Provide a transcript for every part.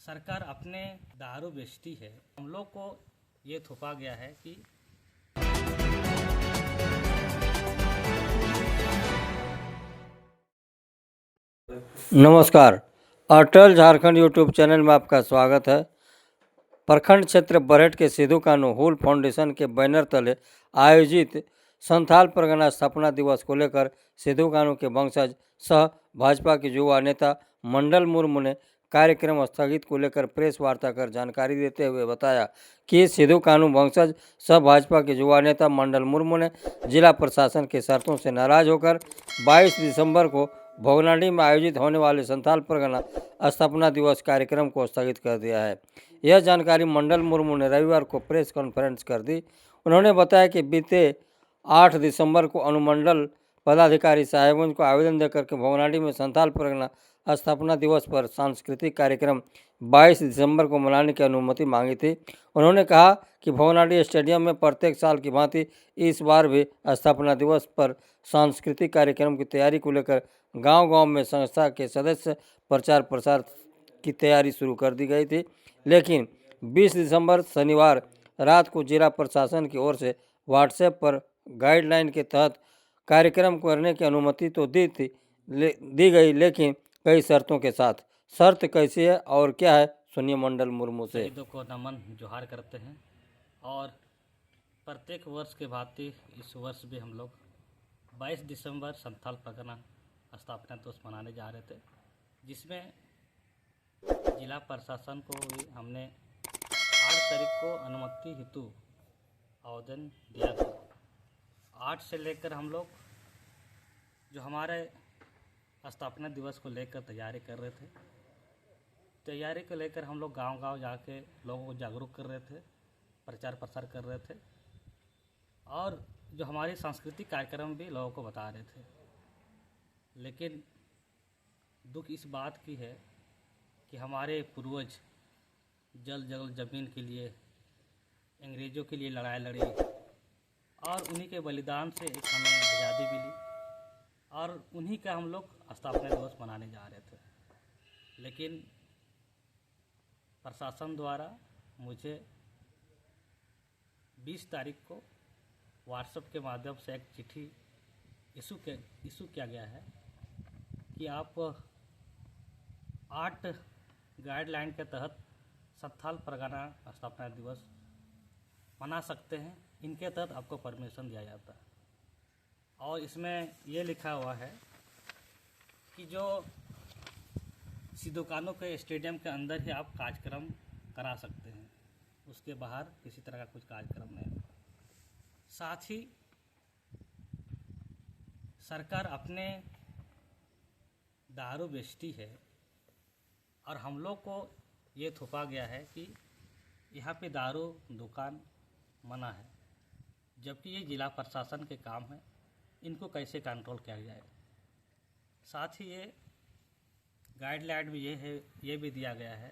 सरकार अपने दारू बेचती है। हम लोग को ये थोपा गया है कि नमस्कार, अटल झारखंड यूट्यूब चैनल में आपका स्वागत है। प्रखंड क्षेत्र बरहेट के सिद्धू कानू हुल फाउंडेशन के बैनर तले आयोजित संथाल परगना स्थापना दिवस को लेकर सिद्धू कानू के वंशज सह भाजपा के युवा नेता मंडल मुर्मू ने कार्यक्रम स्थगित को लेकर प्रेस वार्ता कर जानकारी देते हुए बताया कि सिद्धू कानू वंशज सह भाजपा के युवा नेता मंडल मुर्मू ने जिला प्रशासन के शर्तों से नाराज होकर 22 दिसंबर को भोगनाडी में आयोजित होने वाले संथाल परगना स्थापना दिवस कार्यक्रम को स्थगित कर दिया है। यह जानकारी मंडल मुर्मू ने रविवार को प्रेस कॉन्फ्रेंस कर दी। उन्होंने बताया कि बीते 8 दिसंबर को अनुमंडल पदाधिकारी साहेबगंज को आवेदन देकर के भोगनाडी में संथाल परगना स्थापना दिवस पर सांस्कृतिक कार्यक्रम 22 दिसंबर को मनाने की अनुमति मांगी थी। उन्होंने कहा कि भोगनाडी स्टेडियम में प्रत्येक साल की भांति इस बार भी स्थापना दिवस पर सांस्कृतिक कार्यक्रम की तैयारी को लेकर गांव-गांव में संस्था के सदस्य प्रचार प्रसार की तैयारी शुरू कर दी गई थी, लेकिन 20 दिसंबर शनिवार रात को जिला प्रशासन की ओर से व्हाट्सएप पर गाइडलाइन के तहत कार्यक्रम करने की अनुमति तो दी गई, लेकिन कई शर्तों के साथ। शर्त कैसी है और क्या है, सुनिए मंडल मुर्मू से। शहीदों को नमन जोहार करते हैं और प्रत्येक वर्ष के भांति इस वर्ष भी हम लोग 22 दिसंबर संथाल परगना स्थापना दिवस मनाने जा रहे थे, जिसमें जिला प्रशासन को भी हमने 8 तारीख को अनुमति हेतु आवेदन दिया था। 8 से लेकर हम लोग जो हमारे स्थापना दिवस को लेकर तैयारी कर रहे थे, तैयारी को लेकर हम लोग गांव-गांव जाके लोगों को जागरूक कर रहे थे, प्रचार प्रसार कर रहे थे और जो हमारी सांस्कृतिक कार्यक्रम भी लोगों को बता रहे थे। लेकिन दुख इस बात की है कि हमारे पूर्वज जल जंगल ज़मीन के लिए अंग्रेज़ों के लिए लड़ाई लड़ी और उन्हीं के बलिदान से एक हमें आज़ादी मिली और उन्हीं का हम लोग स्थापना दिवस मनाने जा रहे थे। लेकिन प्रशासन द्वारा मुझे 20 तारीख को व्हाट्सएप के माध्यम से एक चिट्ठी इशू किया गया है कि आप 8 गाइडलाइन के तहत संथाल परगना स्थापना दिवस मना सकते हैं, इनके तहत आपको परमिशन दिया जाता है। और इसमें ये लिखा हुआ है कि जो सिद्धू कानू के स्टेडियम के अंदर ही आप कार्यक्रम करा सकते हैं, उसके बाहर किसी तरह का कुछ कार्यक्रम नहीं। साथ ही सरकार अपने दारू बेचती है और हम लोग को ये थोपा गया है कि यहाँ पे दारू दुकान मना है, जबकि ये जिला प्रशासन के काम है, इनको कैसे कंट्रोल किया जाए। साथ ही ये गाइडलाइन भी ये भी दिया गया है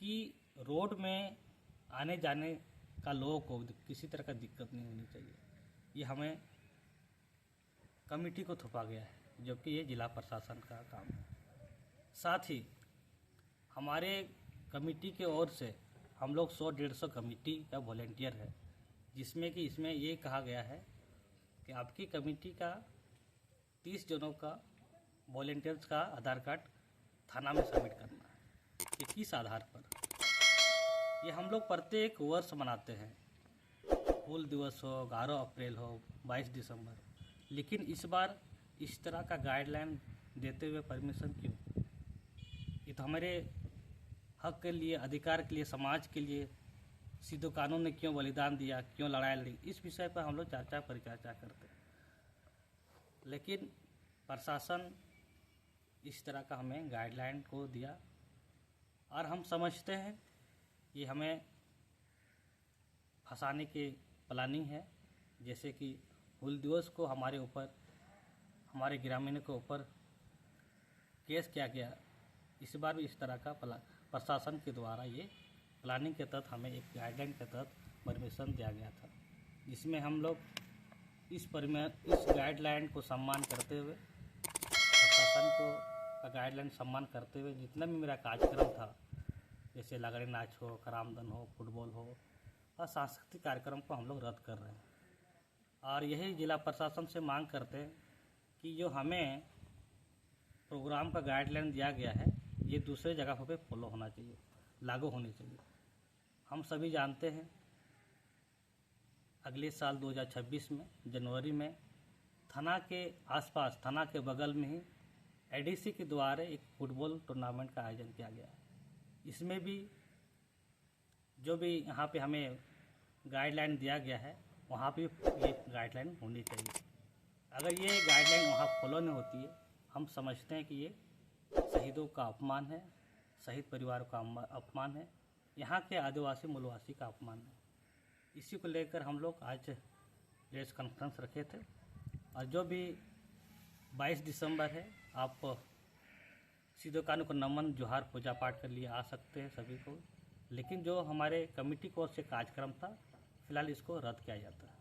कि रोड में आने जाने का लोगों को किसी तरह का दिक्कत नहीं होनी चाहिए। ये हमें कमेटी को थोपा गया है, जबकि ये जिला प्रशासन का काम है। साथ ही हमारे कमेटी के ओर से हम लोग 100-150 कमेटी का वॉलंटियर है, जिसमें कि इसमें ये कहा गया है कि आपकी कमेटी का 30 जनों का वॉलंटियर्स का आधार कार्ड थाना में सबमिट करना है। कि किस आधार पर ये हम लोग प्रत्येक वर्ष मनाते हैं, हुल दिवस हो, 11 अप्रैल हो, 22 दिसंबर, लेकिन इस बार इस तरह का गाइडलाइन देते हुए परमिशन क्यों? ये तो हमारे हक के लिए, अधिकार के लिए, समाज के लिए सिद्धू कानू ने क्यों बलिदान दिया, क्यों लड़ाई लड़ी, इस विषय पर हम लोग चर्चा परिचर्चा करते हैं। लेकिन प्रशासन इस तरह का हमें गाइडलाइन को दिया और हम समझते हैं ये हमें फंसाने की प्लानिंग है। जैसे कि हुल दिवस को हमारे ऊपर, हमारे ग्रामीणों के ऊपर केस किया गया, इस बार भी इस तरह का प्रशासन के द्वारा ये प्लानिंग के तहत हमें एक गाइडलाइन के तहत परमिशन दिया गया था, जिसमें हम लोग इस गाइडलाइन को सम्मान करते हुए प्रशासन को का गाइडलाइन सम्मान करते हुए जितना भी मेरा कार्यक्रम था, जैसे लगड़ी नाच हो, करामदन हो, फुटबॉल हो और सांस्कृतिक कार्यक्रम को हम लोग रद्द कर रहे हैं। और यही जिला प्रशासन से मांग करते हैं कि जो हमें प्रोग्राम का गाइडलाइन दिया गया है ये दूसरे जगह पे फॉलो होना चाहिए, लागू होनी चाहिए। हम सभी जानते हैं अगले साल 2026 में जनवरी में थाना के आसपास, थाना के बगल में ही एडीसी के द्वारा एक फुटबॉल टूर्नामेंट का आयोजन किया गया है। इसमें भी जो भी यहाँ पे हमें गाइडलाइन दिया गया है वहाँ पे ये गाइडलाइन होनी चाहिए। अगर ये गाइडलाइन वहाँ फॉलो नहीं होती है, हम समझते हैं कि ये शहीदों का अपमान है, शहीद परिवारों का अपमान है, यहाँ के आदिवासी मूलवासी का अपमान है। इसी को लेकर हम लोग आज प्रेस कॉन्फ्रेंस रखे थे। और जो भी 22 दिसंबर है, आप सिद्धू कानू को नमन, जोहार, पूजा पाठ के लिए आ सकते हैं सभी को, लेकिन जो हमारे कमेटी की ओर से कार्यक्रम था फिलहाल इसको रद्द किया जाता है।